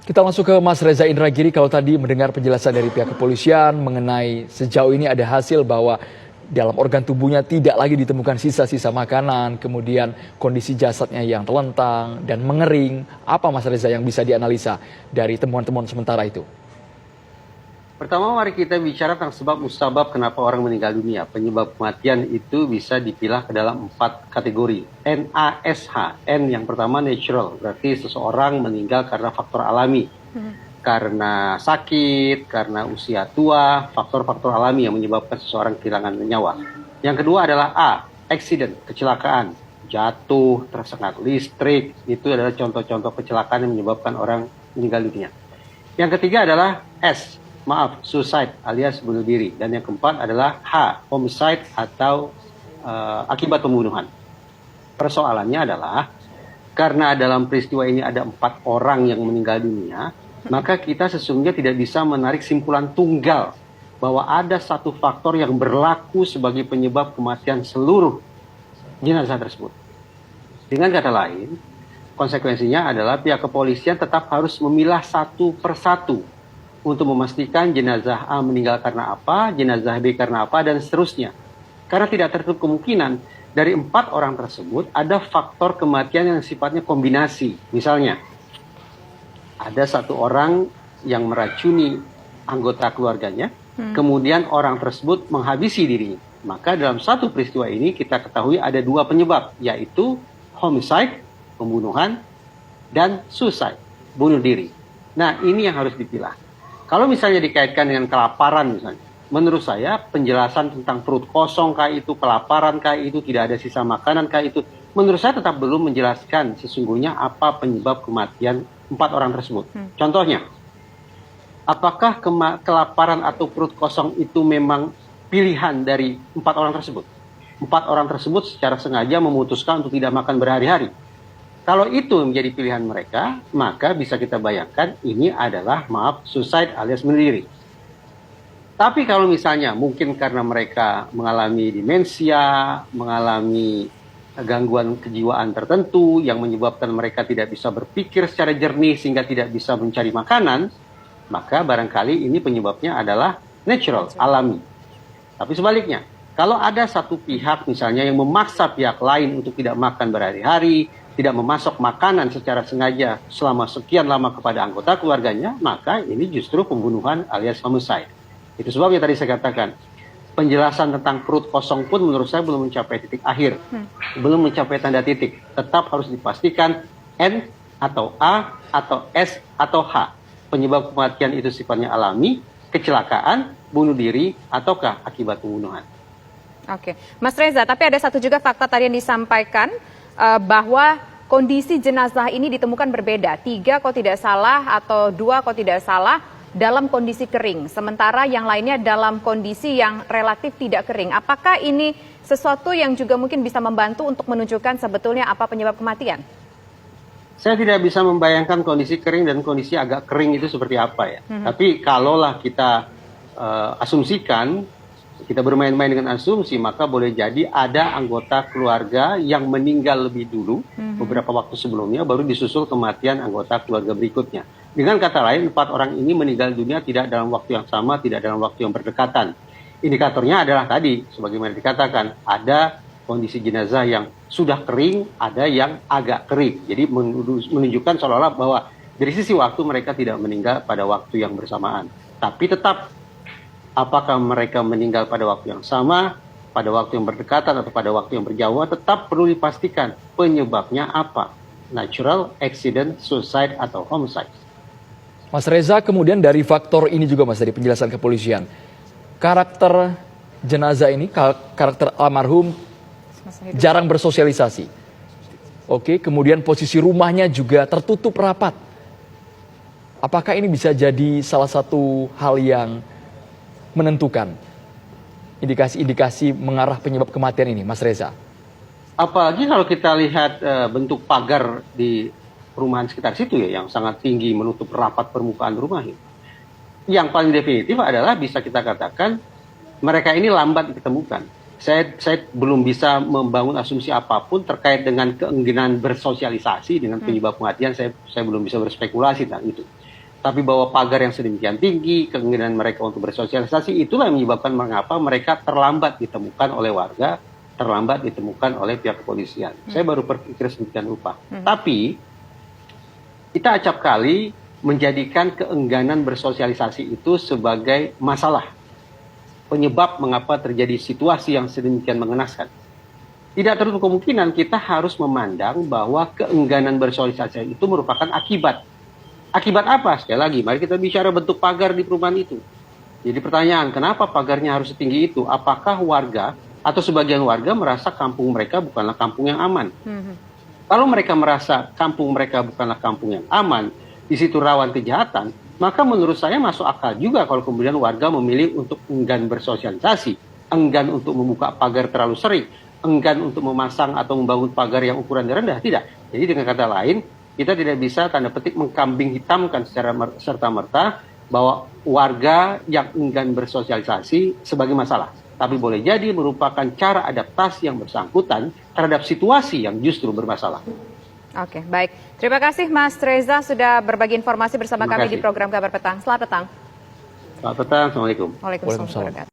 Kita langsung ke Mas Reza Indragiri. Kalau tadi mendengar penjelasan dari pihak kepolisian mengenai sejauh ini ada hasil bahwa dalam organ tubuhnya tidak lagi ditemukan sisa-sisa makanan, kemudian kondisi jasadnya yang telentang dan mengering. Apa Mas Reza yang bisa dianalisa dari temuan-temuan sementara itu? Pertama, mari kita bicara tentang sebab musabab kenapa orang meninggal dunia. Penyebab kematian itu bisa dipilah ke dalam 4 kategori. NASH. N yang pertama natural, berarti seseorang meninggal karena faktor alami. Karena sakit, karena usia tua, faktor-faktor alami yang menyebabkan seseorang kehilangan nyawa. Yang kedua adalah A, accident, kecelakaan. Jatuh, tersengat listrik, itu adalah contoh-contoh kecelakaan yang menyebabkan orang meninggal dunia. Yang ketiga adalah S, suicide alias bunuh diri. Dan yang keempat adalah H, homicide atau akibat pembunuhan. Persoalannya adalah karena dalam peristiwa ini ada 4 orang yang meninggal dunia, maka kita sesungguhnya tidak bisa menarik simpulan tunggal bahwa ada satu faktor yang berlaku sebagai penyebab kematian seluruh jenazah tersebut. Dengan kata lain, konsekuensinya adalah pihak kepolisian tetap harus memilah satu persatu untuk memastikan jenazah A meninggal karena apa, jenazah B karena apa, dan seterusnya. Karena tidak tertutup kemungkinan dari 4 orang tersebut ada faktor kematian yang sifatnya kombinasi. Misalnya, ada satu orang yang meracuni anggota keluarganya, kemudian orang tersebut menghabisi dirinya. Maka dalam satu peristiwa ini kita ketahui ada 2 penyebab, yaitu homicide, pembunuhan, dan suicide, bunuh diri. Nah, ini yang harus dipilah. Kalau misalnya dikaitkan dengan kelaparan misalnya, menurut saya penjelasan tentang perut kosong kah itu, kelaparan kah itu, tidak ada sisa makanan kah itu, menurut saya tetap belum menjelaskan sesungguhnya apa penyebab kematian 4 orang tersebut. Contohnya, apakah kelaparan atau perut kosong itu memang pilihan dari 4 orang tersebut? 4 orang tersebut secara sengaja memutuskan untuk tidak makan berhari-hari. Kalau itu menjadi pilihan mereka, maka bisa kita bayangkan ini adalah suicide alias bunuh diri. Tapi kalau misalnya mungkin karena mereka mengalami demensia, mengalami gangguan kejiwaan tertentu yang menyebabkan mereka tidak bisa berpikir secara jernih sehingga tidak bisa mencari makanan, maka barangkali ini penyebabnya adalah natural, alami. Tapi sebaliknya, kalau ada satu pihak misalnya yang memaksa pihak lain untuk tidak makan berhari-hari, tidak memasok makanan secara sengaja selama sekian lama kepada anggota keluarganya, maka ini justru pembunuhan alias homicide. Itu sebabnya tadi saya katakan, penjelasan tentang perut kosong pun menurut saya belum mencapai titik akhir, belum mencapai tanda titik. Tetap harus dipastikan N atau A atau S atau H. Penyebab kematian itu sifatnya alami, kecelakaan, bunuh diri, ataukah akibat pembunuhan. Oke, Mas Reza, tapi ada satu juga fakta tadi yang disampaikan, bahwa kondisi jenazah ini ditemukan berbeda. 3 kalau tidak salah atau 2 kalau tidak salah dalam kondisi kering. Sementara yang lainnya dalam kondisi yang relatif tidak kering. Apakah ini sesuatu yang juga mungkin bisa membantu untuk menunjukkan sebetulnya apa penyebab kematian? Saya tidak bisa membayangkan kondisi kering dan kondisi agak kering itu seperti apa ya. Tapi kalaulah kita asumsikan, kita bermain-main dengan asumsi, maka boleh jadi ada anggota keluarga yang meninggal lebih dulu, beberapa waktu sebelumnya, baru disusul kematian anggota keluarga berikutnya. Dengan kata lain, 4 orang ini meninggal dunia tidak dalam waktu yang sama, tidak dalam waktu yang berdekatan. Indikatornya adalah tadi, sebagaimana dikatakan, ada kondisi jenazah yang sudah kering, ada yang agak kering. Jadi menunjukkan seolah-olah bahwa dari sisi waktu mereka tidak meninggal pada waktu yang bersamaan. Tapi tetap, apakah mereka meninggal pada waktu yang sama, pada waktu yang berdekatan, atau pada waktu yang berjauhan, tetap perlu dipastikan penyebabnya apa. Natural, accident, suicide, atau homicide. Mas Reza, kemudian dari faktor ini juga Mas, dari penjelasan kepolisian, karakter jenazah ini, karakter almarhum jarang bersosialisasi. Oke, kemudian posisi rumahnya juga tertutup rapat. Apakah ini bisa jadi salah satu hal yang menentukan indikasi-indikasi mengarah penyebab kematian ini, Mas Reza? Apalagi kalau kita lihat bentuk pagar di perumahan sekitar situ ya, yang sangat tinggi menutup rapat permukaan rumah itu. Yang paling definitif adalah bisa kita katakan mereka ini lambat ditemukan. saya belum bisa membangun asumsi apapun terkait dengan keengganan bersosialisasi dengan penyebab kematian. Saya belum bisa berspekulasi tentang itu. Tapi bahwa pagar yang sedemikian tinggi, keengganan mereka untuk bersosialisasi, itulah yang menyebabkan mengapa mereka terlambat ditemukan oleh warga, terlambat ditemukan oleh pihak kepolisian. Saya baru berpikir sedemikian rupa. Tapi kita acap kali menjadikan keengganan bersosialisasi itu sebagai masalah, penyebab mengapa terjadi situasi yang sedemikian mengenaskan. Tidak tertutup kemungkinan kita harus memandang bahwa keengganan bersosialisasi itu merupakan akibat. Akibat apa? Sekali lagi, mari kita bicara bentuk pagar di perumahan itu. Jadi pertanyaan, kenapa pagarnya harus setinggi itu? Apakah warga atau sebagian warga merasa kampung mereka bukanlah kampung yang aman? Kalau mereka merasa kampung mereka bukanlah kampung yang aman, di situ rawan kejahatan, maka menurut saya masuk akal juga kalau kemudian warga memilih untuk enggan bersosialisasi, enggan untuk membuka pagar terlalu sering, enggan untuk memasang atau membangun pagar yang ukurannya rendah. Tidak. Jadi dengan kata lain, kita tidak bisa tanda petik mengkambing hitamkan secara serta-merta bahwa warga yang enggan bersosialisasi sebagai masalah. Tapi boleh jadi merupakan cara adaptasi yang bersangkutan terhadap situasi yang justru bermasalah. Oke, baik. Terima kasih Mas Reza sudah berbagi informasi bersama Terima kami kasih. di program Kabar Petang. Selamat petang. Selamat petang, Assalamualaikum. Waalaikumsalam.